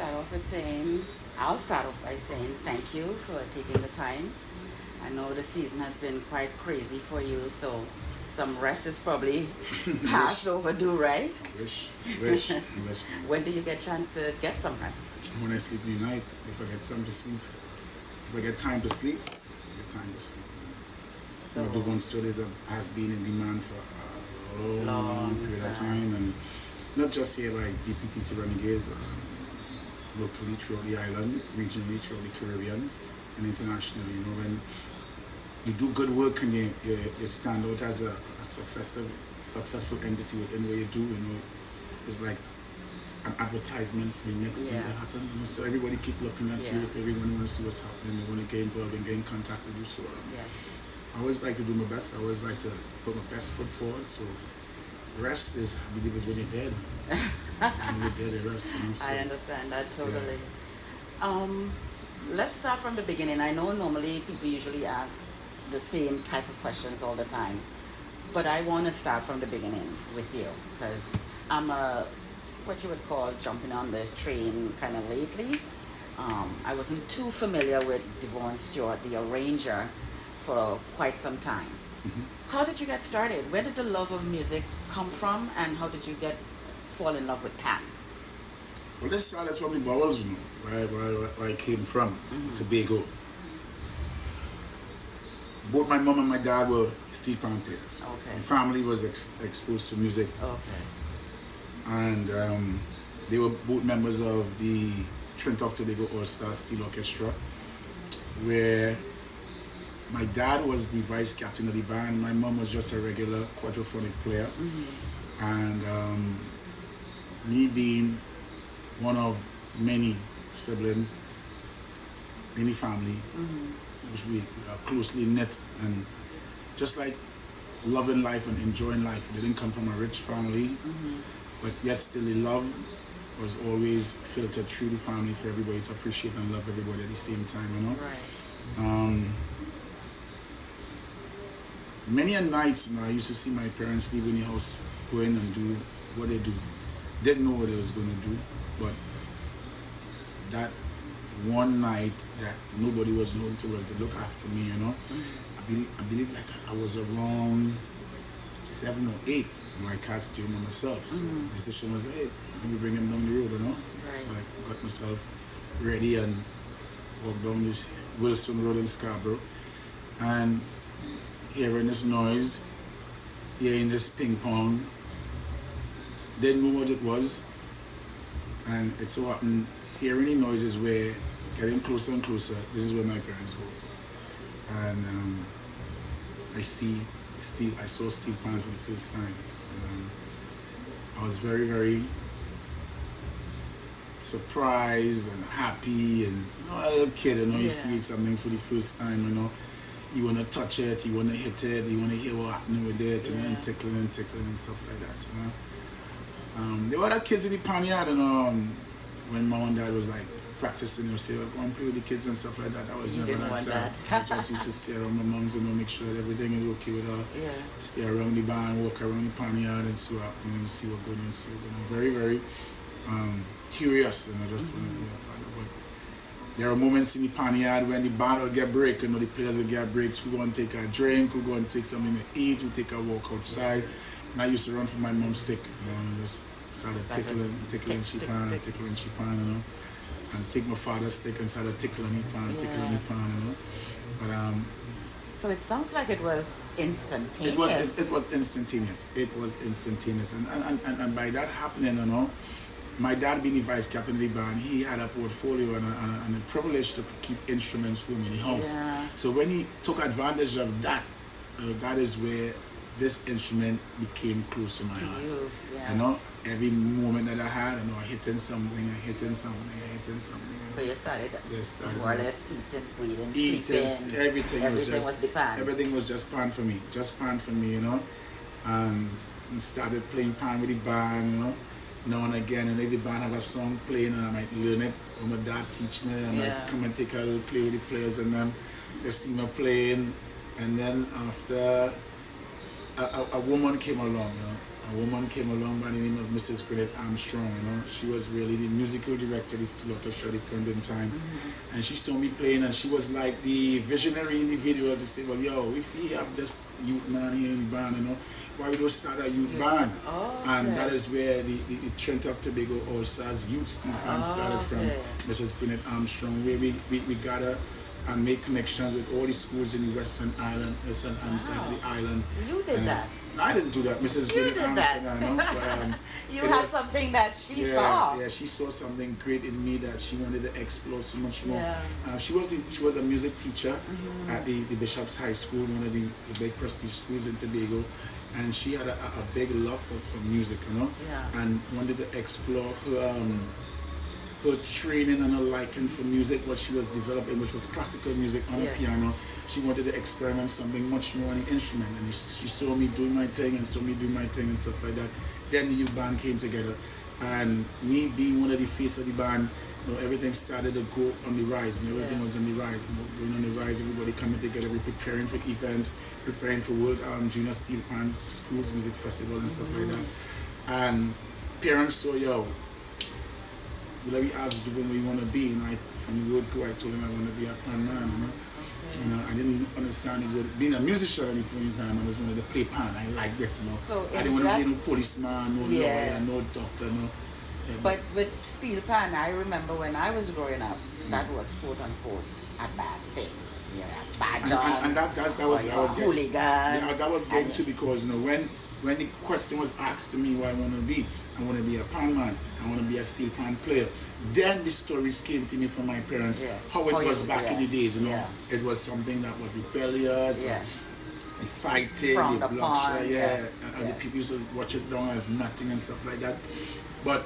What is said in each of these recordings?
I'll start off by saying thank you for taking the time. I know the season has been quite crazy for you, so some rest is probably past overdue, right? Wish. When do you get a chance to get some rest? When I sleep in the night, if I get time to sleep. If I get time to sleep, I get time to sleep. So, Duvone Stewart has been in demand for a long period of time, and not just here by BP Renegades, locally throughout the island, regionally throughout the Caribbean, and internationally. You know, when you do good work and you stand out as a successful entity within what you do, you know, it's like an advertisement for the next thing to happen. You know? So everybody keep looking at you, everyone wants to see what's happening, they want to get involved and get in contact with you. So I always like to do my best. I always like to put my best foot forward. So rest is, I believe, is when you're dead. When you're dead, you rest. You know? So, I understand that totally. Let's start from the beginning. I know normally people usually ask the same type of questions all the time, but I want to start from the beginning with you because I'm what you would call jumping on the train kind of lately. I wasn't too familiar with Duvone Stewart, the arranger, for quite some time. How did you get started? Where did the love of music come from, and how did you fall in love with Pan? Well, let's start from the bowels, you know, where I came from, Tobago. Both my mom and my dad were steel pan players. Okay. My family was exposed to music. Okay. And they were both members of the Trinidad Tobago All-Star Steel Orchestra, where my dad was the vice captain of the band. My mom was just a regular quadraphonic player. And me being one of many siblings in the family, which we are closely knit, and just like loving life and enjoying life. We didn't come from a rich family, but yet still the love was always filtered through the family for everybody to appreciate and love everybody at the same time, you know. Right. Many a nights, you know, I used to see my parents leaving the house, going and do what they do. Didn't know what they was going to do, but that one night that nobody was known to look after me, you know. I believe like I was around 7 or 8 when I cast stay by myself. So the decision was, hey, let me bring him down the road, you know. Right. So I got myself ready and walked down this Wilson Road in Scarborough, and hearing this noise, hearing this ping pong, didn't know what it was, and it so happened hearing the noises were getting closer and closer. This is where my parents were, and I saw Steel Pannist for the first time, and I was very, very surprised and happy, and you know, a little kid, you know, you see something for the first time, you know. You want to touch it, you want to hit it, you want to hear what happening with it, you know, and tickling and stuff like that, you know. There were other kids in the panyard, you know, when mom and dad was like practicing, you know, say, go and play with the kids and stuff like that. That was never that time. I just used to stay around my mom's, you know, make sure that everything is okay with her. Yeah. Stay around the band, walk around the panyard and see what happening, and see what going on, Very, very curious, you know, just want to be a part of it. There are moments in the panyard when the band will get break, you know, the players will get breaks. We go and take a drink, we go and take something to eat, we take a walk outside. And I used to run for my mom's stick, you know, and just started tickling she pan, you know. And take my father's stick and started tickling the pan, you know. But so it sounds like it was instantaneous. It was instantaneous. And by that happening, you know, my dad being the vice captain of the band, he had a portfolio and a privilege to keep instruments home in the house. Yeah. So when he took advantage of that, that is where this instrument became close to my heart. You know, every moment that I had, you know, hitting something. So you started more or less eating, breathing, sleeping. Everything was the pan. Everything was just pan for me, you know. And started playing pan with the band, you know. Now and again, and if the band have a song playing, and I might learn it, or my dad teach me, I might come and take a little play with the players, and then they see me playing, and then after a woman came along, you know, a woman came along by the name of Mrs. Gwyneth Armstrong, you know. She was really the musical director of the Steel Orchestra at the point in time. And she saw me playing, and she was like the visionary individual to say, well, yo, if we have this youth man here in the band, you know, why we don't start a youth band? And that is where the Trinidad and Tobago All-Stars Youth Steel Band started from Mrs. Gwyneth Armstrong, where we gather and make connections with all the schools in the Western Island, Western side of the island. You did that. I didn't do that, Mrs. Gwyneth Armstrong, I know. But, you had something that she saw. Yeah, she saw something great in me that she wanted to explore so much more. She was a music teacher at the Bishop's High School, one of the big prestige schools in Tobago, and she had a big love for music, you know, and wanted to explore her training and her liking for music, what she was developing, which was classical music on a piano. She wanted to experiment something much more on the instrument, and she saw me doing my thing and saw me do my thing and stuff like that. Then the youth band came together, and me being one of the face of the band, you know, everything started to go on the rise, and everything was on the rise, you know, going on the rise, everybody coming together, we're preparing for events, preparing for World Junior Steel Pannist Schools Music Festival and stuff like that. And parents saw, yo, well, we asked Duvone where you want to be, and from the word go, I told him I want to be a pan man, you know. You know, I didn't understand the word. Being a musician at the point in time, I just wanted to play pan. I like this, you know. So I didn't want to be no policeman, no lawyer, no doctor, no. But with Steel Pan, I remember when I was growing up, that was quote unquote a bad thing. Yeah, bad job. And that was I was getting. Hooligan. Yeah, that was getting too, because you know when the question was asked to me what I want to be, I want to be a pan man, I want to be a steel pan player. Then the stories came to me from my parents, how it was back in the days, you know. It was something that was rebellious, the fighting, the bloodshed, and the people used to watch it down as nothing and stuff like that. But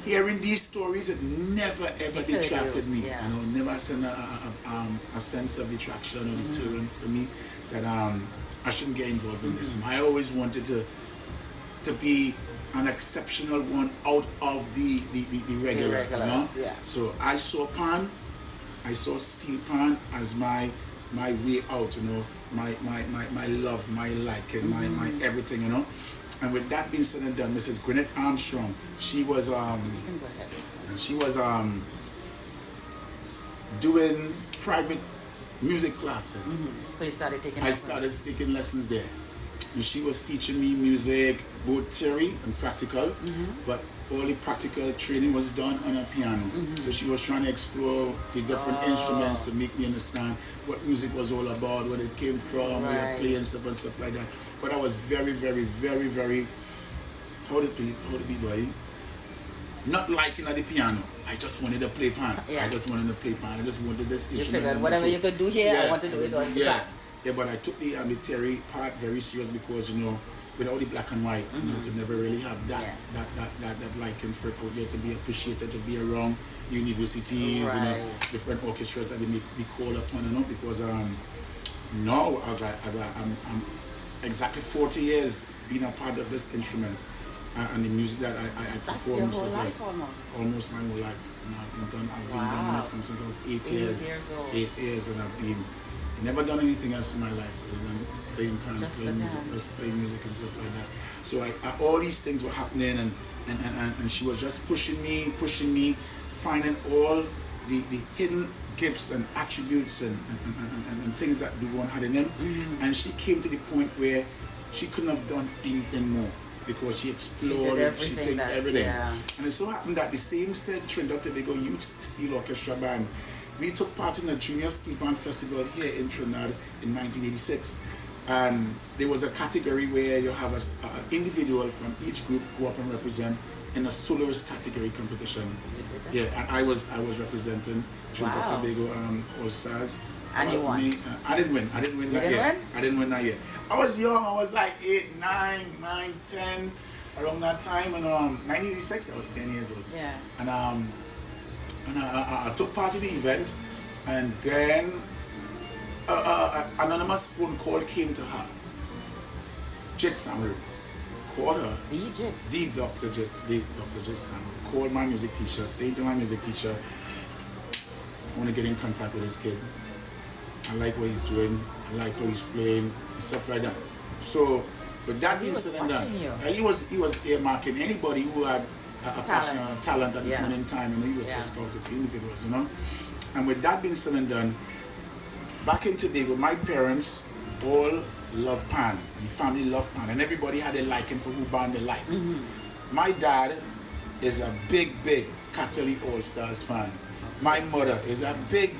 hearing these stories, it never ever detracted me, you know, never sent a sense of detraction or deterrence for me that I shouldn't get involved in this. I always wanted to be an exceptional one out of the regular, you know? So I saw pan, I saw steel pan as my way out, you know, my love, my liking, my everything, you know. And with that being said and done, Mrs. Gwyneth Armstrong, she was doing private music classes. So you started taking lessons? I started taking lessons there. And she was teaching me music, both theory and practical, but all the practical training was done on a piano. So she was trying to explore the different instruments to make me understand what music was all about, where it came from, where you play and stuff like that. But I was very, very, very, very, how did people, not liking the piano. I just wanted to play pan. I just wanted to play pan. I just wanted this instrument. You figured whatever you could do here, I want to do it on the back. Yeah, but I took the theory part very serious, because, you know, without the black and white, you know, you could never really have that liking for it out there, to be appreciated, to be around universities, you know, different orchestras that they may be called upon, you know, because now I'm exactly 40 years being a part of this instrument and the music that I perform. That's your whole life almost my whole life. And I've been doing it from since I was 8 years. 8 years, and I've never done anything else in my life other than playing piano, playing music and stuff like that. So all these things were happening, and she was just pushing me, finding all the hidden gifts and attributes and things that Duvone had in him. And she came to the point where she couldn't have done anything more, because she explored everything. And it so happened that the same said Trinidad and Tobago Youth Steel Orchestra Band, we took part in a Junior Steel Band Festival here in Trinidad in 1986. And there was a category where you have an individual from each group go up and represent in a soloist category competition. Yeah, and I was representing Trinidad and Tobago All Stars. And you won? I didn't win. I didn't win that year. I didn't win that year. I was young. I was like 8, 9, 10, around that time. And 1986, I was 10 years old. Yeah. And I took part in the event, and then an anonymous phone call came to her. Jit Samuel called her. The Dr. Jit Samuel called my music teacher, saying to my music teacher, I want to get in contact with this kid. I like what he's doing, I like how he's playing, and stuff like that. So But that being said and done, he was earmarking anybody who had a passion and talent at the point in time, and he was just scouted for individuals, you know. And with that being said and done, back in Tobago, my parents all love Pan, and the family loved Pan, and everybody had a liking for who band they like. My dad is a big Catholic All Stars fan. My mother is a big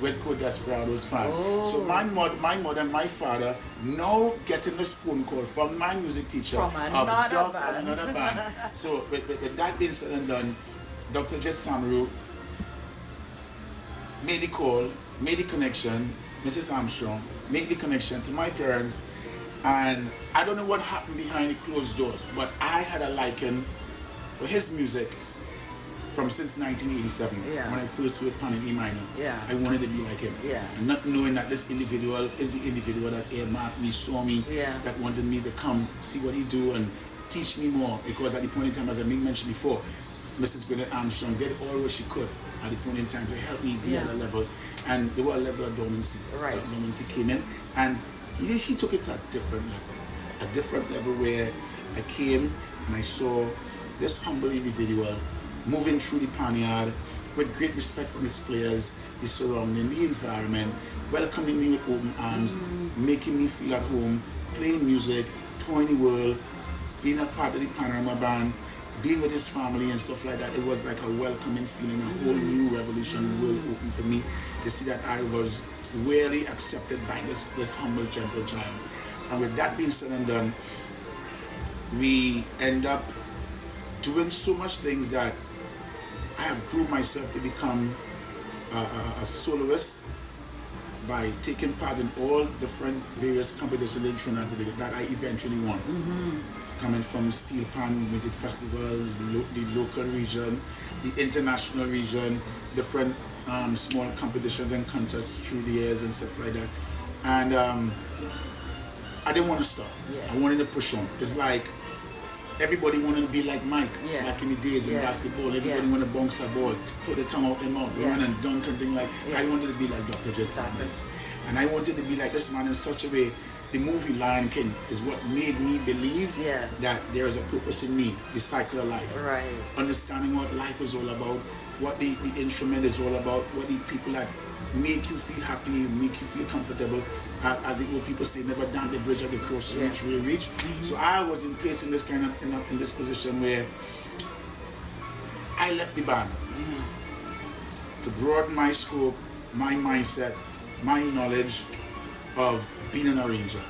West Coast Desperados fan. So my mother and my father now getting this phone call from my music teacher from another band. So with that being said and done, Dr. Jet Samru made the call, made the connection, Mrs. Armstrong made the connection to my parents, and I don't know what happened behind the closed doors, but I had a liking for his music from since 1987, when I first heard Pan in E minor. I wanted to be like him. And not knowing that this individual is the individual that earmarked me, saw me, that wanted me to come see what he do and teach me more, because at the point in time, as I mentioned before, Mrs. Gwyneth Armstrong did all what she could at the point in time to help me be at a level, and there were a level of dormancy. So dormancy came in, and he took it to a different level where I came and I saw this humble individual moving through the Panyard with great respect for his players, the surrounding, the environment, welcoming me with open arms, making me feel at home, playing music, touring the world, being a part of the Panorama band, being with his family and stuff like that. It was like a welcoming feeling, a whole new revolution world open for me to see that I was really accepted by this humble, gentle child. And with that being said and done, we end up doing so much things that I have grew myself to become a soloist by taking part in all different various competitions in Trinidad that I eventually won. Coming from Steel Pannist Music Festival, the local region, the international region, different small competitions and contests through the years and stuff like that. And I didn't want to stop. I wanted to push on. It's like everybody wanted to be like Mike back in the days in basketball. Everybody wanted to bounce a ball, put the tongue out their mouth, run and dunk and things like that. I wanted to be like Dr. Jet Samru. And I wanted to be like this man in such a way. The movie Lion King is what made me believe that there is a purpose in me, the cycle of life. Understanding what life is all about, what the instrument is all about, what the people that make you feel happy, make you feel comfortable. As the old people say, never down the bridge or the cross to reach real reach. So I was in place in this kind of in this position where I left the band to broaden my scope, my mindset, my knowledge of being an arranger.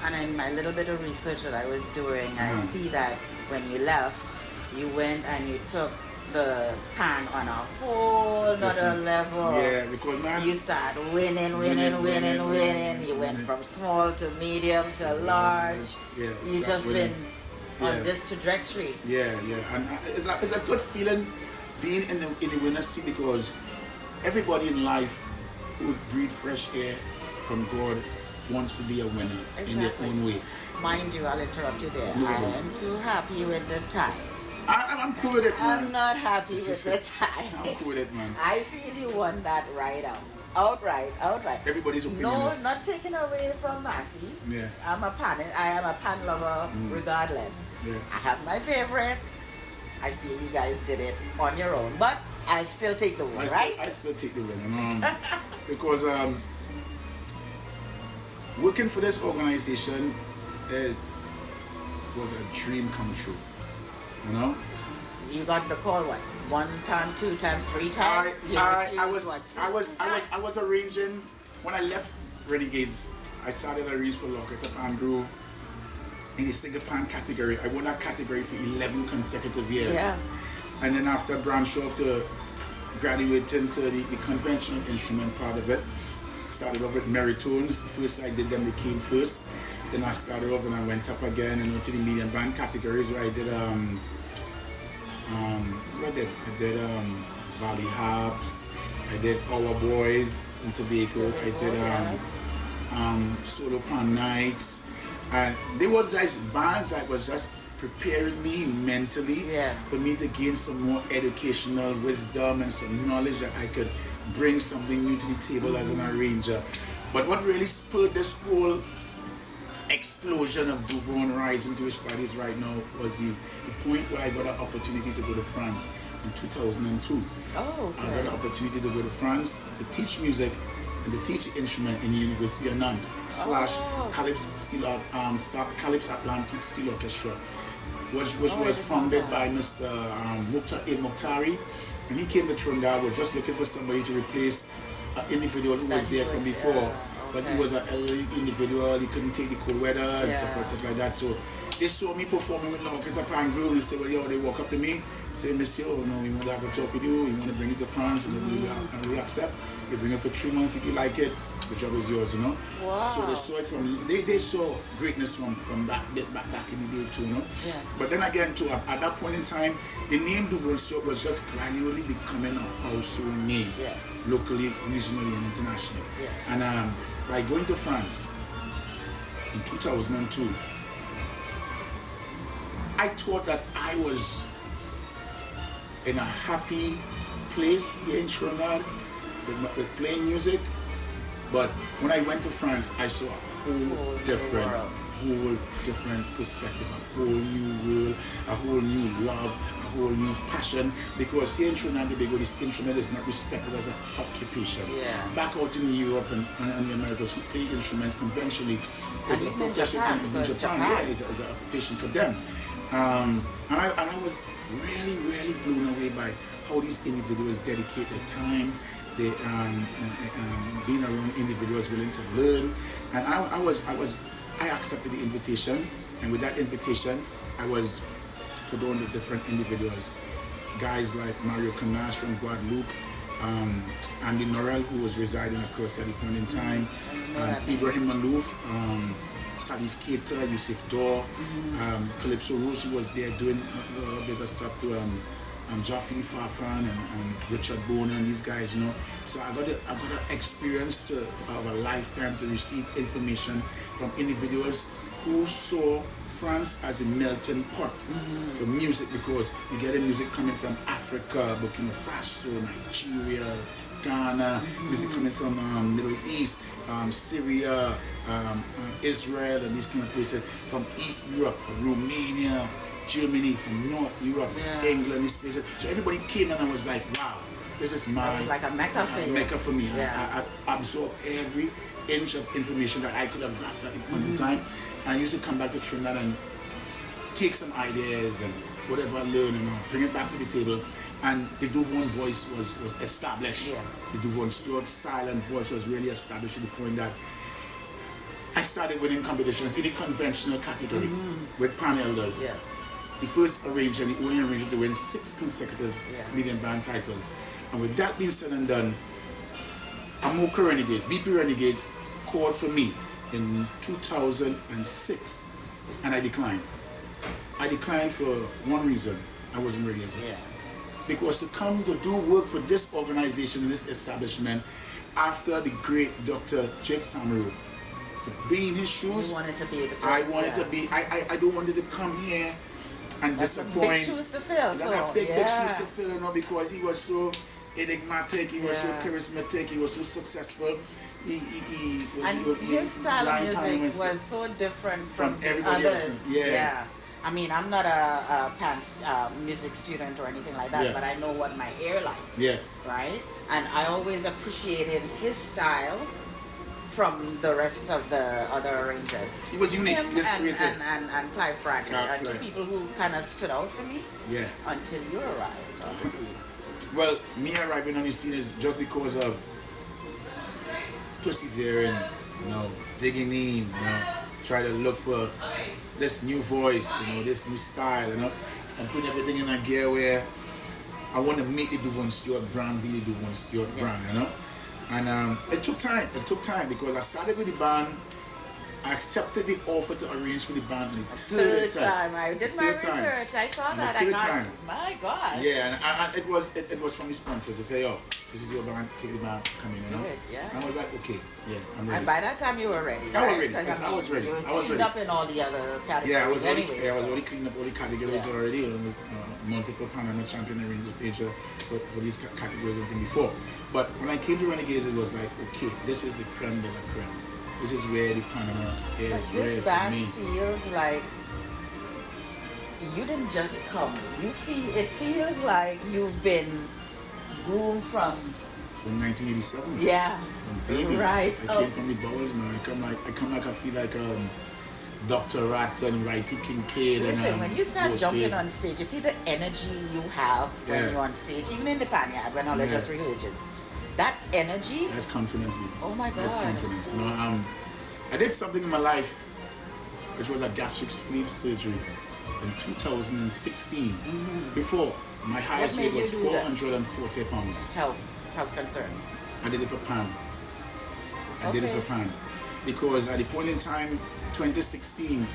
And in my little bit of research that I was doing, I see that when you left, you went and you took the Pan on a whole other level. Because man, you start winning. You went from small to medium to large. You just been on this trajectory. And it's a good feeling being in the winner's seat, because everybody in life who breathe fresh air from God wants to be a winner in their own way. Mind you, I'll interrupt you there. I am too happy with the tie. I'm cool with it, man. I'm not happy with the tie. I'm cool with it, man. I feel you won that right out. Outright. Everybody's opinion is... not taken away from Massey. I am a Pan lover regardless. I have my favorite. I feel you guys did it on your own, but I'll still take the win, right? I still take the win. Because working for this organization was a dream come true. You know? You got the call what? 1 time, 2 times, 3 times? I was arranging when I left Renegades. I started arranging for Locket Up and Groove in the single pan category. I won that category for 11 consecutive years. And then after branch off to graduating to the conventional instrument part of it. Started off with meritones. The first I did them, they came first. Then I started off and I went up again and into the medium band categories where I did I did Valley Harps, I did Our Boys in Tobago, I did Solo Pan Nights, and they were just bands that was just preparing me mentally for me to gain some more educational wisdom and some knowledge that I could bring something new to the table as an arranger. But what really spurred this whole explosion of Duvone rising to his parties right now was the point where I got an opportunity to go to France in 2002. Oh, okay. I got an opportunity to go to France to teach music and to teach instrument in the University of Nantes / Calypso Atlantic Steel Orchestra, which was founded by Mr. Mukhtari, and he came to Trinidad, was just looking for somebody to replace an individual who was there from before. Yeah. But he was an elderly individual, he couldn't take the cold weather and stuff like that. So they saw me performing with Peter Pan Groove and they said, well, yo, they walk up to me, say, Monsieur, we want to have a talk with you, we want to bring you to France, and we accept. We bring it for 3 months. If you like it, the job is yours, Wow. So they saw it from, they saw greatness from that bit back in the day too, Yes. But then again too, at that point in time, the name Duvone Stewart was just gradually becoming a household name, locally, regionally, and internationally. And by going to France in 2002, I thought that I was in a happy place here in Trinidad with playing music, but when I went to France, I saw a whole different perspective, a whole new world, a whole new love, a whole new passion, because here in Trinidad and Tobago, this instrument is not respected as an occupation. Back out in Europe and the Americas, who play instruments conventionally is a profession in Japan. It's an occupation for them. And I was really, really blown away by how these individuals dedicate their time, they being around individuals willing to learn. And I accepted the invitation, and with that invitation, I was put on with different individuals, guys like Mario Canas from Guadeloupe, Andy Norrell, who was residing across at the point in time, Ibrahim Malouf, Salif Keita, Yusuf Dor, Calypso Rose, who was there doing a bit of stuff to Jaffi Fafan and Richard Boner and these guys, So I got an experience to have a lifetime to receive information from individuals who saw France as a melting pot for music, because you get the music coming from Africa, Burkina Faso, Nigeria, Ghana, music coming from Middle East, Syria, Israel, and these kind of places, from East Europe, from Romania, Germany, from North Europe, England, these places. So everybody came and I was like, wow, this is my... It was like a mecca for you. I absorbed every inch of information that I could have grasped at the point in time. And I used to come back to Trinidad and take some ideas and whatever I learned and bring it back to the table. And the Duvone voice was established. The Duvone Stewart style and voice was really established to the point that I started winning competitions in the conventional category with pan elders. The first arranger, the only arranger to win 6 consecutive medium band titles. And with that being said and done, Panorama Renegades, BP Renegades, called for me in 2006, and I declined. I declined for one reason: I wasn't ready as yet. Because to come to do work for this organization, this establishment, after the great Dr. Jake Samaru, to be in his shoes, you wanted to be able to, I don't want to come here and disappoint. Big shoes to fill. Big shoes to fill, because he was so enigmatic, he was so charismatic, he was so successful. His style of music was so different from everybody others. else. I mean, I'm not a music student or anything like that, but I know what my ear likes. Right? And I always appreciated his style from the rest of the other arrangers. He was unique, creative. And Clive Bradley, two people who kind of stood out for me until you arrived on the scene. Well, me arriving on the scene is just because of persevering, digging in, try to look for this new voice, this new style, and putting everything in a gear where I want to make the Duvone Stewart brand be the Duvone Stewart brand, And it took time because I started with the band. I accepted the offer to arrange for the band on the third time. I did my research. I saw that. I got, my gosh. Yeah, and it was from the sponsors. They say, this is your band, take the band, come in, Do it, And I was like, okay, I'm ready. And by that time you were ready, I was ready. I was ready. You were cleaned up in all the other categories. Yeah, I was already cleaned up all the categories already. I was multiple Panorama Champions arranger for these categories and things before. But when I came to Renegades, it was like, okay, this is the creme de la creme. This is where the Panorama is. But this for band me. feels like you didn't just come. It feels like you've been groomed from 1987. Yeah. From baby. Right. I came from the bowels, man. I come like I feel like Dr. Rat and Righty Kincaid. Listen, and when you start those jumping days. on stage, you see the energy you have when Yeah. you're on stage, even in the Panyard when all are Yeah. just religion. That energy, That's confidence, baby. oh my God. That's confidence. You know, I did something in my life, which was a gastric sleeve surgery in 2016. Before, my highest made weight was you do that? 440 pounds. health concerns. I did it for Pan. I did it Okay. for Pan. Because at the point in time, 2016,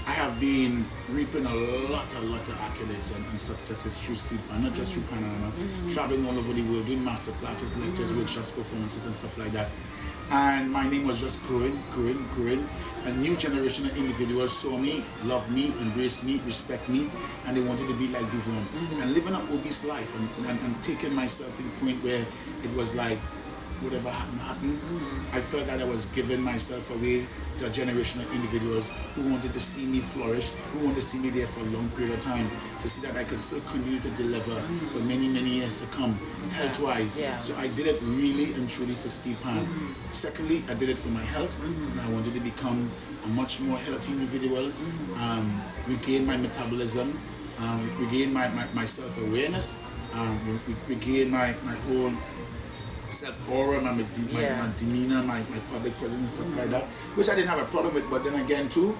I have been reaping a lot of accolades and successes through Steel Pan, not just through Panorama, traveling all over the world, doing master classes, lectures, workshops, performances, and stuff like that. And my name was just growing. A new generation of individuals saw me, loved me, embraced me, respect me, and they wanted to be like Duvone. And living an obese life and taking myself to the point where it was like, whatever happened. I felt that I was giving myself away to a generation of individuals who wanted to see me flourish, who wanted to see me there for a long period of time, to see that I could still continue to deliver for many years to come, health-wise. Yeah. So I did it really and truly for Steel Pan. Secondly, I did it for my health, and I wanted to become a much more healthy individual, regain my metabolism, regain my self-awareness, regain my whole self-aura, my demeanor, my public presence and stuff like that, which I didn't have a problem with. But then again too,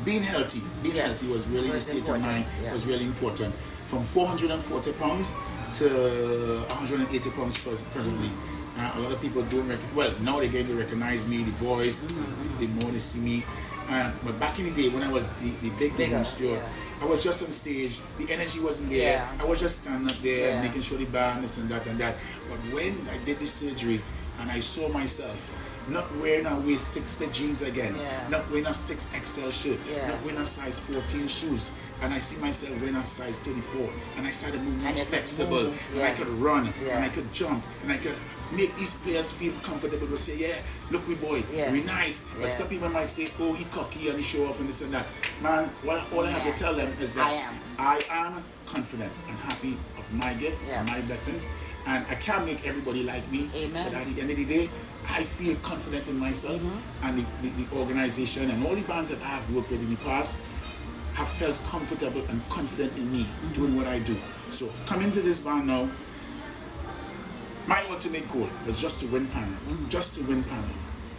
being healthy was really the state of mind, was really important. From 440 pounds to 180 pounds presently. A lot of people don't now they get to recognize me, the voice, the more they see me. But back in the day when I was the big Duvone Stewart, I was just on stage, the energy wasn't there. I was just standing up there making sure the band, this and that. But when I did the surgery and I saw myself not wearing a waist 60 jeans again, not wearing a 6XL shirt, not wearing a size 14 shoes, and I see myself wearing a size 34, and I started moving more flexible, and I could run, and I could jump, and I could make these players feel comfortable to say, look, we boy, we nice. But some people might say, oh, he cocky and he show off and this and that. Man, all I have to tell them is that I am confident and happy of my gift, my blessings, and I can't make everybody like me. Amen. But at the end of the day, I feel confident in myself, and the organization and all the bands that I have worked with in the past have felt comfortable and confident in me doing what I do. So coming to this band now, my ultimate goal was just to win Panorama, just to win Panorama.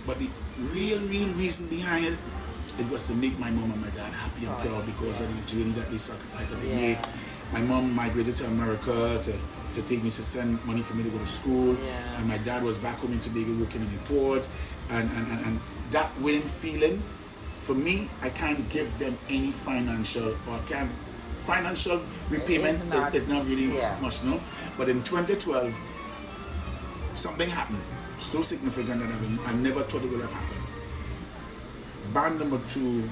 But the real reason behind it, it was to make my mom and my dad happy and proud because of the journey that they sacrificed that they made. My mom migrated to America to take me to send money for me to go to school, and my dad was back home in Tobago working in the port, and that winning feeling, for me, I can't give them any financial repayment is not really much, no. But in 2012, something happened so significant that I never thought it would have happened. Band number 2,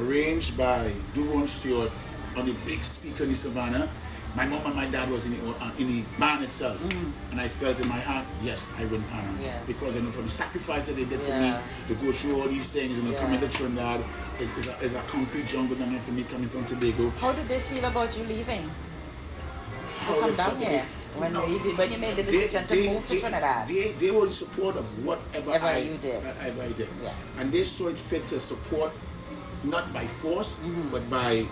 arranged by Duvone Stewart on the big speaker in the Savannah. My mom and my dad was in the band itself, and I felt in my heart, yes, I win Panorama, because I know from the sacrifice that they did for me to go through all these things and come into Trinidad, is a concrete jungle down here for me coming from Tobago. How did they feel about you leaving to come down here? When you made the decision to move to Trinidad? They were in support of whatever I did. And they saw it fit to support, not by force, but by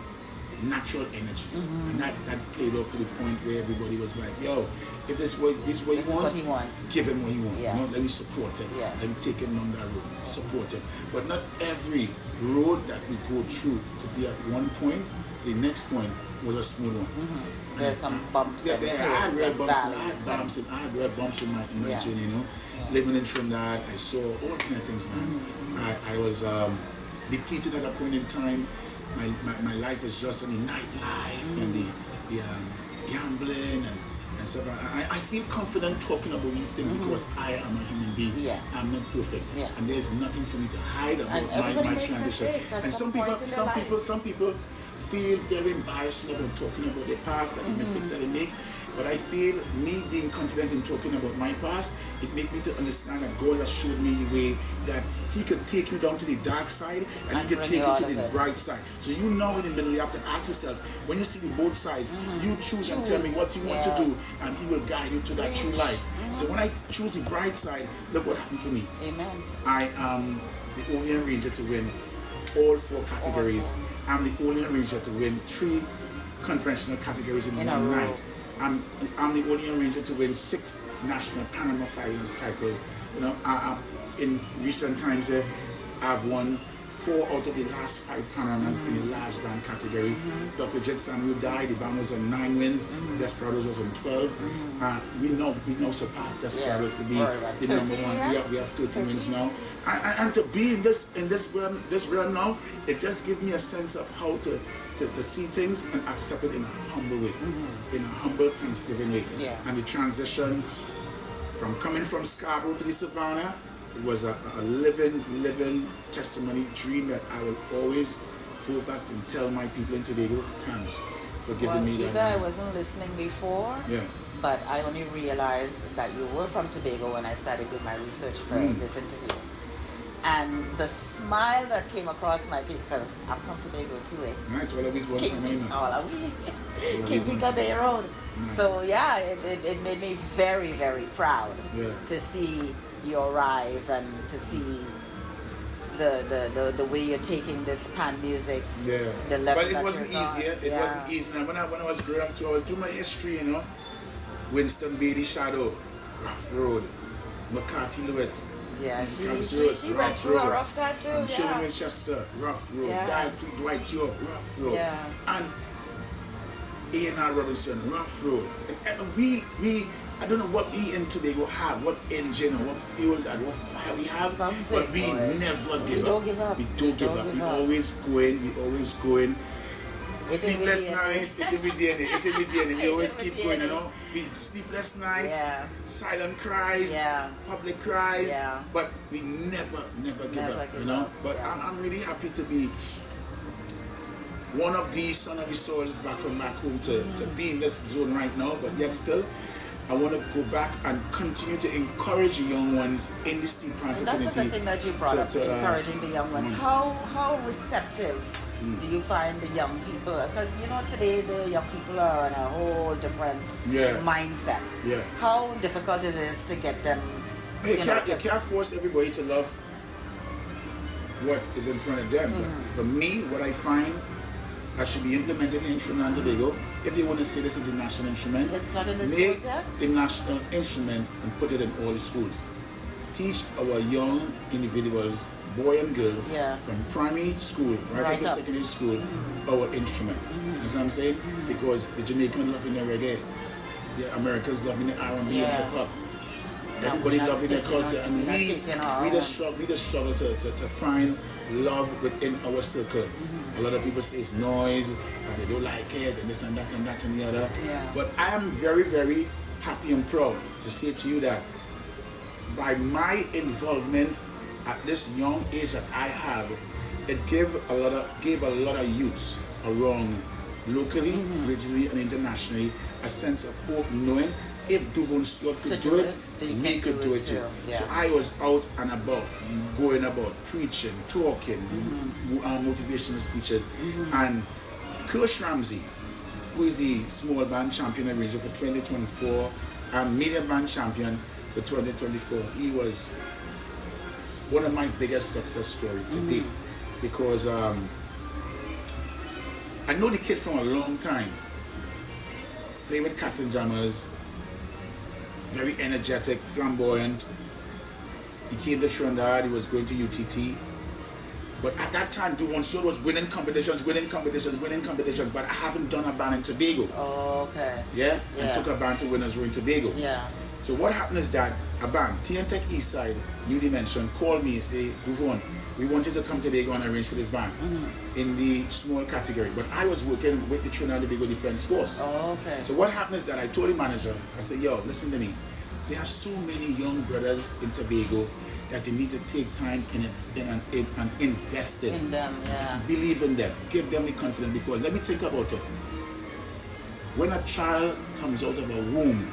natural energies. And that played off to the point where everybody was like, yo, if this is what he wants, give him what he wants. You know, let me support him. Let me take him on that road, support him. But not every road that we go through to be at one point to the next point was a smooth one. There's some bumps. I had red bumps in my journey, you know. Living in Trinidad, I saw all kind of things, man. I was depleted at a point in time. My life was just on the nightlife and the gambling and stuff. I feel confident talking about these things because I am a human being. I'm not perfect, and there's nothing for me to hide about my transition. And some people feel very embarrassed about talking about their past and the mistakes that they make. But I feel me being confident in talking about my past, it made me to understand that God has showed me the way that He could take you down to the dark side and He could take you to the bright side. So you know in the middle, you have to ask yourself, when you see the both sides, you choose and tell me what you want to do, and He will guide you to that true light. So when I choose the bright side, look what happened for me. Amen. I am the only arranger to win all 4 categories. I'm the only arranger to win 3 conventional categories in one night. I'm the only arranger to win 6 national Panorama Finals titles. You know, in recent times, I've won 4 out of the last 5 panoramas in the large band category. Dr. Jet Samuel died, the band was on 9 wins, Desperados was on 12. We now surpassed Desperados to be the number 1. We have 13 wins now. And to be in this realm now, it just gives me a sense of how to see things and accept it in a humble way, in a humble, thanksgiving way. And the transition from coming from Scarborough to the Savannah, it was a living testimony, dream that I will always go back and tell my people in Tobago, thanks for giving me that. Either I wasn't listening before, but I only realized that you were from Tobago when I started doing my research for this interview. And the smile that came across my face, because I'm from Tobago too, Nice, well, I was born from Kingpita Bay Road. Nice. So yeah, it made me very, very proud to see your rise and to see the way you're taking this pan music. The level. But it wasn't easy. It wasn't easy. And when I was growing up too, I was doing my history, you know. Winston Beatty Shadow, Rough Road, McCarthy Lewis. Yeah, she went through a rough time too. Shirley Winchester, Rough Road. Dwight York, Rough Road. And A&R Robinson, Rough Road. And we I don't know what we in Tobago have, what engine or what fuel that, what fire we have, but we never give up. We don't give up. We always going. Sleepless nights, it will be DNA. We always keep going, you know. Sleepless nights, silent cries, public cries, but we never give up, you know. But I'm really happy to be one of these son of the souls back from back home to be in this zone right now, but yet still I want to go back and continue to encourage the young ones in the Steel Pannist fraternity. That's the thing that you brought up, encouraging the young ones. How receptive do you find the young people? Because you know today the young people are in a whole different mindset. How difficult it is to get them. You can't force everybody to love what is in front of them. But for me, what I find that should be implemented in Trinidad and Tobago, if you want to say this is a national instrument, it's not in the make schools yet? the national instrument and put it in all the schools. Teach our young individuals, boy and girl, from primary school right up to secondary school, our instrument. That's what I'm saying? Because the Jamaicans loving their reggae, the Americans loving the R&B and hip hop. Everybody loving their culture, and we just struggle to find love within our circle. A lot of people say it's noise, and they don't like it, and this and that and that and the other. But I am very, very happy and proud to say to you that by my involvement at this young age that I have, it gave a lot of youths around locally, regionally, and internationally a sense of hope, knowing if Duvone Stewart could do it, we could do it too. So I was out and about, going about, preaching, talking, motivational speeches. And Kirsch Ramsey, who is the small band champion arranger for 2024 and medium band champion for 2024, he was one of my biggest success stories to date. Because I know the kid from a long time, played with Cats and Jammers, very energetic, flamboyant. He came to Trinidad, he was going to UTT. But at that time, Duvone Stewart was winning competitions, but I haven't done a band in Tobago. Oh, okay. And took a band to Winners Row in Tobago. So what happened is that a band, TN Tech Eastside, New Dimension, called me and say, Duvone, we wanted to come to Tobago and arrange for this band in the small category. But I was working with the Trinidad and Tobago Defense Force. So what happened is that I told the manager, I said, yo, listen to me. There are so many young brothers in Tobago that you need to take time in and invest in them. Believe in them. Give them the confidence, because let me think about it. when a child comes out of a womb,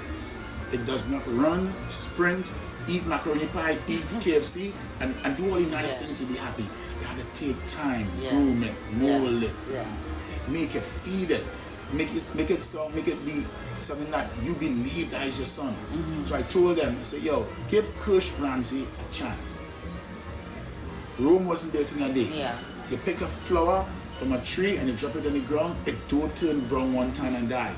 it does not run, sprint, eat macaroni pie, eat KFC, and do all the nice things to be happy. You have to take time, groom it, mold it, make it, feed it, make it so, make it be something that you believe that is your son. So I told them, I said, yo, give Kush Ramsey a chance. Rome wasn't built in a day. You pick a flower from a tree and you drop it on the ground, it don't turn brown one time and die.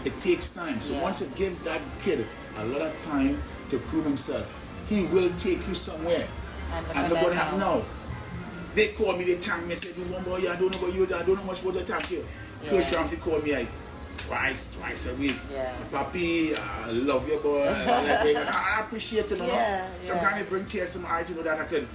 It takes time. So once you give that kid a lot of time to prove himself, he will take you somewhere. And look what happened now. They call me, they thank me, say, Duvone boy, I don't know about you, I don't know much about the thank you. Kush Ramsey called me like twice a week. Papi, I love you, boy. I appreciate him, you know. Sometimes it brings tears to my eyes, you know, that I could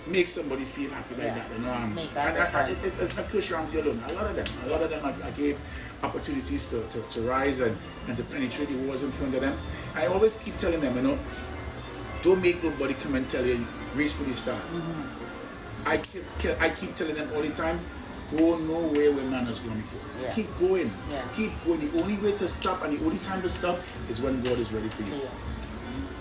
make somebody feel happy like that, you know. And it's not Kush Ramsey alone. A lot of them I gave opportunities to rise and to penetrate the walls in front of them. I always keep telling them, you know, don't make nobody come and tell you reach for the stars. I keep telling them all the time, go nowhere where man has gone before. Keep going. Keep going. The only way to stop and the only time to stop is when God is ready for you.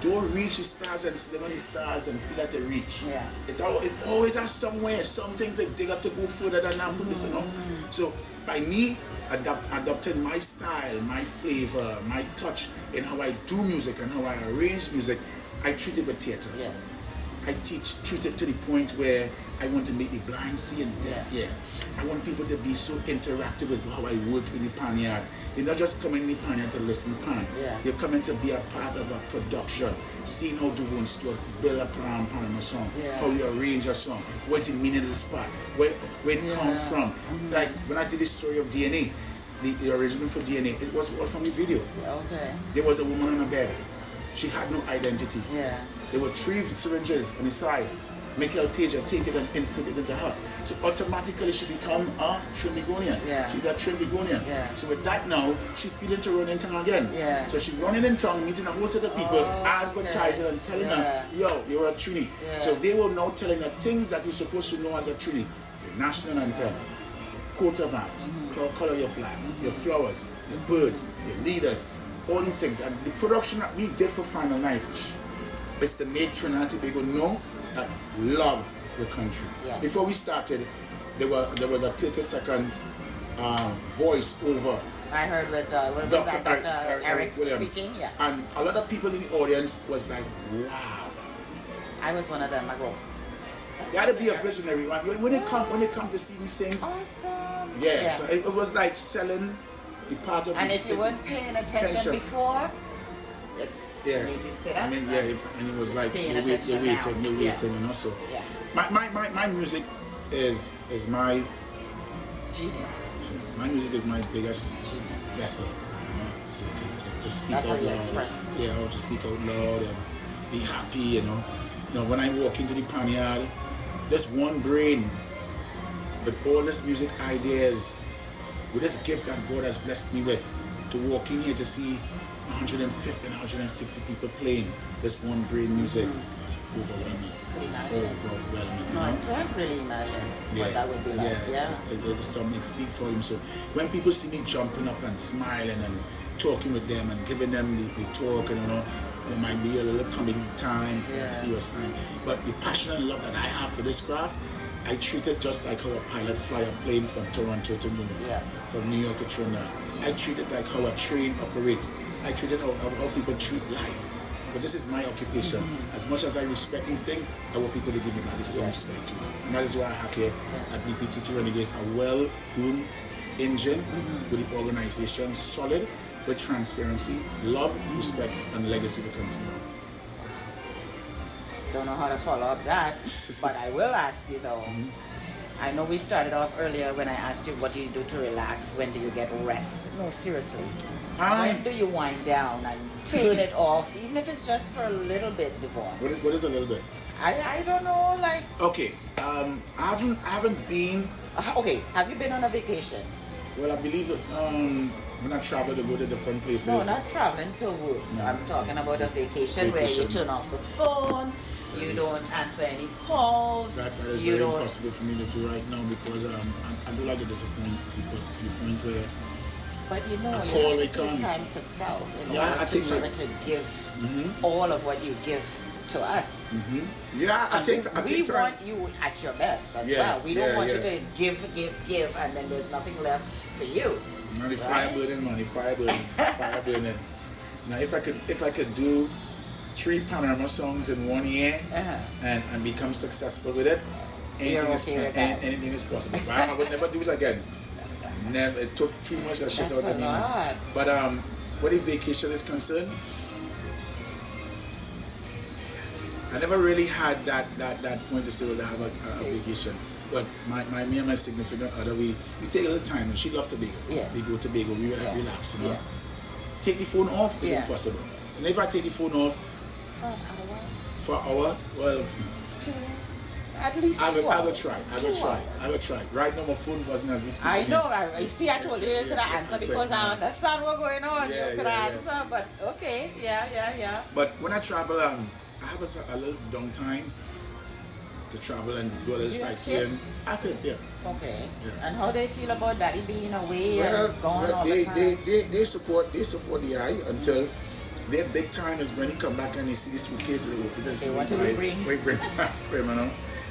Don't reach the stars and stay on the stars and feel like to reach. It always has somewhere, something to dig up to go further than that. You know? So by me adopting my style, my flavor, my touch in how I do music and how I arrange music, I treat it with theater. I treat it to the point where I want to make the blind see and the deaf hear. I want people to be so interactive with how I work in the pan yard. They're not just coming in the pan yard to listen pan. They're coming to be a part of a production, seeing how Duvone Stewart build a Panorama song, how you arrange a song, what's the meaning of the spot, where it comes from. Like when I did the story of DNA, the arrangement for DNA, it was all from the video. There was a woman on a bed. She had no identity. There were 3 syringes on the side. Michael Tager take it and insert it into her. So automatically she become a Trinbagonian. She's a Trinbagonian. So with that now, she's feeling to run in tongue again. So she's running in tongue, meeting a whole set of people, advertising and telling her, yo, you're a Trini. So they were now telling her things that you're supposed to know as a Trini. It's a national anthem, coat of arms, color your flag, your flowers, your birds, your leaders, all these things. And the production that we did for Final Night is to make Trinidad and Tobago know that love the country. Before we started, there was a 30-second voice over. I heard with Dr. Eric Williams speaking. And a lot of people in the audience was like, wow. I was one of them. I go. You had to be a visionary, right? When they come to see these things. Awesome. So it was like selling the part of. And if you weren't paying attention before, made you sit up. I mean, and it was like you're waiting, you know. So my music is my genius. My music is my biggest genius vessel, you know, to speak That's out how you loud. express. Or to speak out loud and be happy, you know. When I walk into the pan yard, there's one brain with all this music ideas, with this gift that God has blessed me with, to walk in here to see 150 and 160 people playing this one brain music. Overwhelming. Could imagine. Overwhelming. No, I can't really imagine what that would be like. It's something speak for him. So when people see me jumping up and smiling and talking with them and giving them the talk, and you know, there might be a little comedy time, serious time. But the passion and love that I have for this craft, I treat it just like how a pilot fly a plane from Toronto to New York, from New York to Trinidad. I treat it like how a train operates. I treat it how people treat life. But this is my occupation. As much as I respect these things, I want people to give me the same respect too. And that is why I have here at BP Renegades a well-groomed engine with the organization solid, with transparency, love, respect, and legacy to continue. Don't know how to follow up that, but I will ask you though. I know we started off earlier when I asked you what do you do to relax, when do you get rest? No, seriously. When do you wind down and turn it off, even if it's just for a little bit, Duvone? What is a little bit? I don't know, like... Okay, I haven't been... Okay, have you been on a vacation? Well, I believe it's, when I travel to go to different places. No, not traveling to work. No. I'm talking about a vacation where you turn off the phone, you don't answer any calls. That is very impossible for me to do right now because I don't like to disappoint people to the point where But you know, I you call have to it take come. time for self in Yeah, order I to take be time. able to give all of what you give to us. Yeah, I And take we time. want you at your best as Yeah, well. We don't yeah, want you yeah. to give, and then there's nothing left for you. Money, Right? fire burning, money, fire burning, fire burning. Now, if I could do 3 Panorama songs in 1 year and become successful with it, You're okay with that. anything is possible. But I would never do it again. Never. It took too much of shit That's out of a me. lot. But what if vacation is concerned, I never really had that point to say, well, I have a vacation. But me and my significant other, we take a little time, and she loves Tobago. Yeah. We go to Tobago, we relax, you know. Yeah. Take the phone off is Yeah. impossible. And if I take the phone off for an hour, well, At least I will 2 hours. try. 2 hours. I will try. Right now my phone wasn't as we speak. I know. I see. I told you you could have answered because exactly. I understand what's going on. Yeah, You could have answered, but okay. Yeah. But when I travel, I have a little downtime to travel and do a little Do you have sightseeing. kids? I could, yeah. Okay. Yeah. And how they feel about daddy being away Well, and gone all the time? they support the eye until their big time is when he come back and they see the suitcase. They what do they bring? We bring back for him, you know.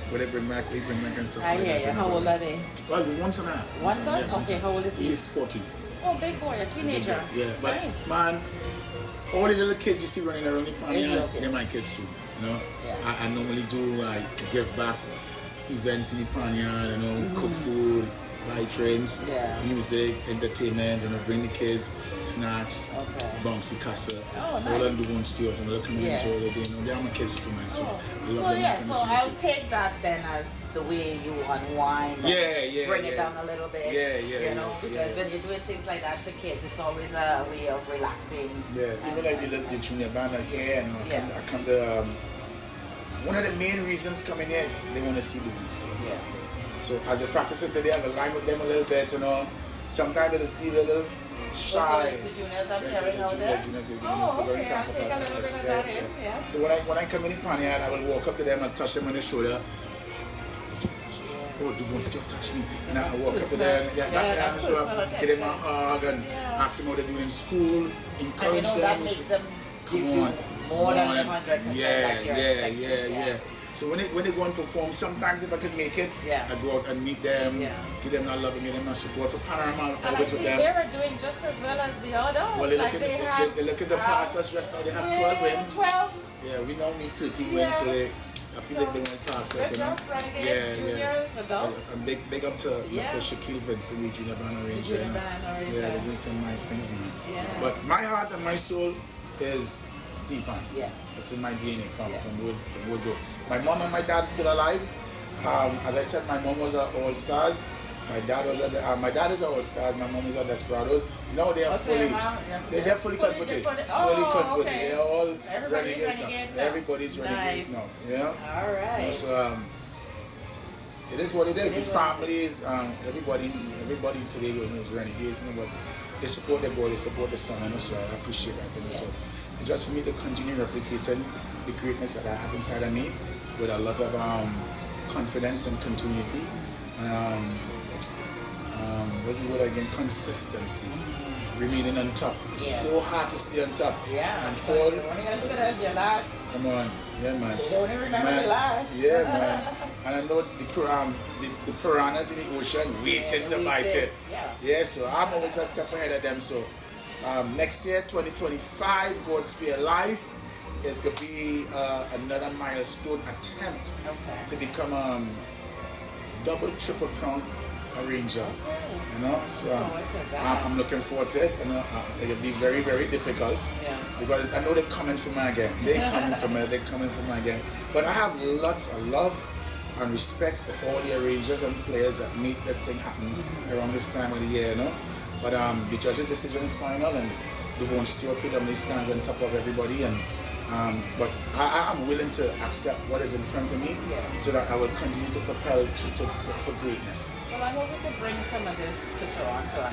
What they bring back and stuff I like hear that. you. You know. How old are they? Well, one son and a half. One son? Yeah, one Okay, son. how old is he? He's 14. Oh, big boy, a teenager. Yeah, but Nice. man, all the little kids you see running around the Is Panya, your kids? they're my kids too. You know, Yeah. I normally do like give back events in the Panya, you know, cook food, buy drinks, Yeah. music, entertainment, you know, bring the kids snacks, Okay. bouncy castle, Oh, all nice. them Duvone Stewart, and they're coming Yeah. into all the day. You know, they're my kids too, man. So Oh. I love So them. yeah, so I'll unconditionally. take that then as the way you unwind. And Yeah, bring it yeah. down a little bit. Yeah, You know, because yeah. when you're doing things like that for kids, it's always a way of relaxing. Yeah, even like the junior band are here, and Yeah. I come to one of the main reasons coming in, they want to see the Stewart. Yeah. So as a practicer today, I will line with them a little bit, you know. Sometimes it is be a little So shy. the juniors are The carrying out there? juniors, Oh, they're going okay, I'll crack take up a little bit of that in, yeah. So when I come in Panyard, I will walk up to them and touch them on the shoulder. Oh, Duvone Stewart touch me. And I walk up to them, and so I give them a hug and ask them how they're doing in school, And you encourage know them. that makes them give you more than the 100% that you're expecting. Yeah. So when they go and perform, sometimes if I could make it, Yeah. I go out and meet them, Yeah. give them that love and give them that support. For Panorama, And I always see with them. they're doing just as well as the others. Well, they like look, they at, have. they look at the past us just now. They have 12 wins. 12. Yeah, we now need 13 Yeah. wins, so I feel like they went past us. Good You know? job, Renegades, juniors, adults. And big up to Yeah. Mr. Shaquille Vincent, the junior band arranger. junior you know? band arranger. Yeah, they're doing some nice things, man. Yeah. But my heart and my soul is Steel Pannist. Yeah. It's in my DNA from Yeah. wood go. My mom and my dad are still alive. As I said, my mom was at All Stars. My dad was at my dad is at All Stars. My mom is at Desperados. No, they are fully. They're fully converted. Fully converted. Okay. They're all Everybody's renegades renegades now. now. Everybody's renegades Nice. now. Yeah. All right. So it is what it is. It The is what it families, everybody today is renegades, you know, but they support their boy, they support the son, you know, so I appreciate that, you know. So just for me to continue replicating the greatness that I have inside of me with a lot of confidence and continuity. What's the word again? Consistency. Remaining on top. It's Yeah. so hard to stay on top. Yeah. And because fall. you're only as good as your last. Come on. Yeah, man. They only remember Man, the last. Yeah, man. And I know the piranhas in the ocean waiting to bite it. Yeah. Yeah, so I'm always a step ahead of them. So next year, 2025, God Spare Life is going to be another milestone attempt Okay. to become double, triple crown arranger. Okay. You know, so Forward to that. I'm looking forward to it. You know, it'll be very, very difficult. Yeah. Because I know they're coming for me again. They're coming for me again. But I have lots of love and respect for all the arrangers and players that make this thing happen around this time of the year, you know. But the judge's decision is final, and Duvone Stewart predominantly stands on top of everybody. And but I'm willing to accept what is in front of me, Yeah. so that I will continue to propel for greatness. Well, I hope we could bring some of this to Toronto.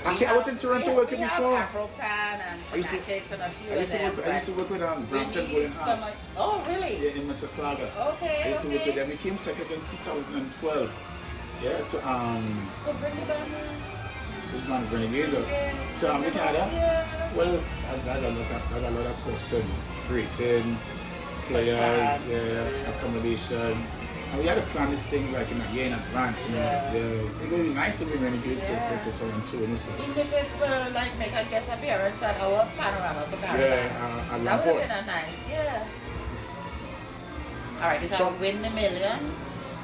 I mean, I was in Toronto working before. We have Afro-Pan and I used to- Fanatics and a few I used of to them. work. I used to work with we Brampton need Golden some. Hearts. Oh, really? Yeah, in Mississauga. Okay. I used to work okay. with them. We came second in 2012. Yeah, to So bring the band in. This man's Renegades or Tom the Canada? Yeah. Well, that's a lot of costing. Freighting, players, yeah, accommodation. And we had to plan this thing like in a year in advance, you know. Yeah. Yeah. It's gonna be nice to be Renegades Yeah. to Toronto, you know. So. Even if it's like make a guest appearance at our Panorama for Carnival. Yeah, that would have been a nice, yeah. Alright, if So- I win the million,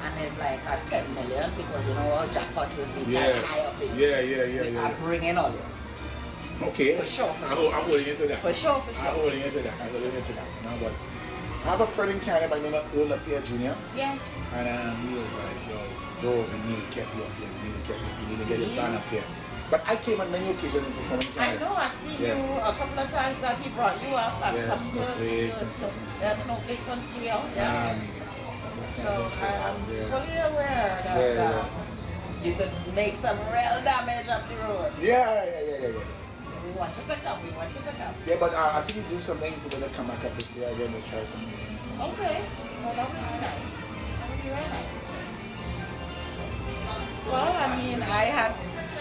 and it's like a 10 million, because you know our jackpots is being Yeah. high up there. Yeah. I'm bringing all you. Okay. For sure. I'm holding you to that. For sure. I'm holding you to that. You know, but I have a friend in Canada by the name of Earl Pierre Jr. Yeah. And he was like, yo, bro, we need to get you up here. We need to get it done up here. But I came on many occasions and performed in I Canada. know, I've seen Yeah. you a couple of times that he brought you up. I've Yeah, come snowflakes to and stuff. yeah, snowflakes on steel. Yeah. So I'm yeah. fully aware that Yeah. you could make some real damage up the road. Yeah. We want you to come. Yeah, but I think you do something for them to come back up this year again to try something. Okay. Well, that would be nice. That would be very nice. Well, I mean, I had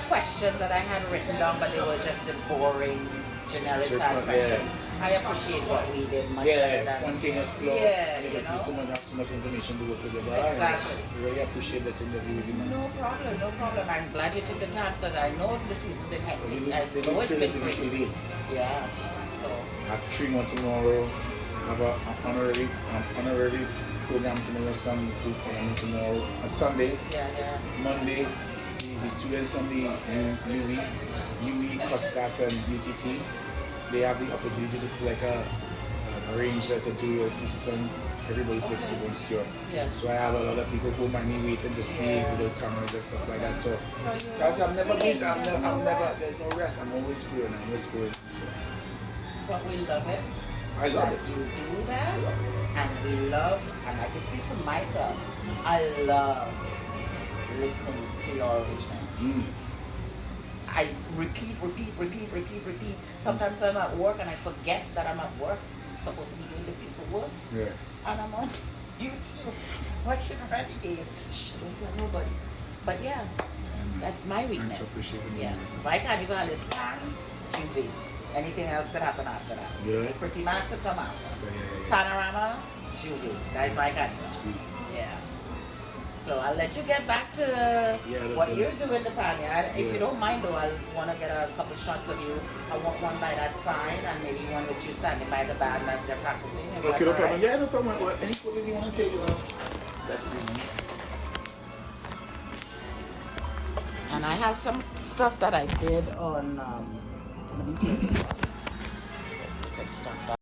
questions that I had written down, but they were just the boring, generic type Yeah. questions. I appreciate what we did much Yeah, better than- spontaneous flow. Yeah, you you get know. have so much information to work with your Exactly. We really appreciate this interview with you, man. No problem. I'm glad you took the time because I know the season's been hectic. This I is know it's been relatively crazy. day. Yeah. So, I have 3 more tomorrow. I have an honorary program tomorrow, some group program tomorrow. On Sunday, yeah. Monday, the students on the UE, COSTAT and UTT, they have the opportunity to select an arranger to do a thesis on everybody picks Duvone Stewart. Yeah. So I have a lot of people who might be waiting to speak with the cameras and stuff like that. So you that's I'm never there's busy. I'm no never. rest. There's no rest. I'm always going. So But we love it. I love that it. you do that. I love it. And we love, and I can speak for myself, I love listening to your originals. I repeat. Sometimes I'm at work and I forget that I'm at work. I'm supposed to be doing the people work. Yeah. And I'm on YouTube watching Renegades. Shh, don't tell nobody. But yeah, that's my weakness. so appreciate the Yeah. music. My carnival is pan, juve. Anything else could happen after that. Yeah. Pretty Mask could come after. Yeah. Panorama, juve. That's my carnival. Sweet. Yeah. So I'll let you get back to that's what good. you're doing, the party. If Yeah. you don't mind though, I'll want to get a couple shots of you. I want one by that sign and maybe one with you standing by the band as they're practicing. If Okay, that's no all problem. right. Yeah, no problem. Well, any photos you want to take, you know. And I have some stuff that I did on. Let me turn this off. I could stop that.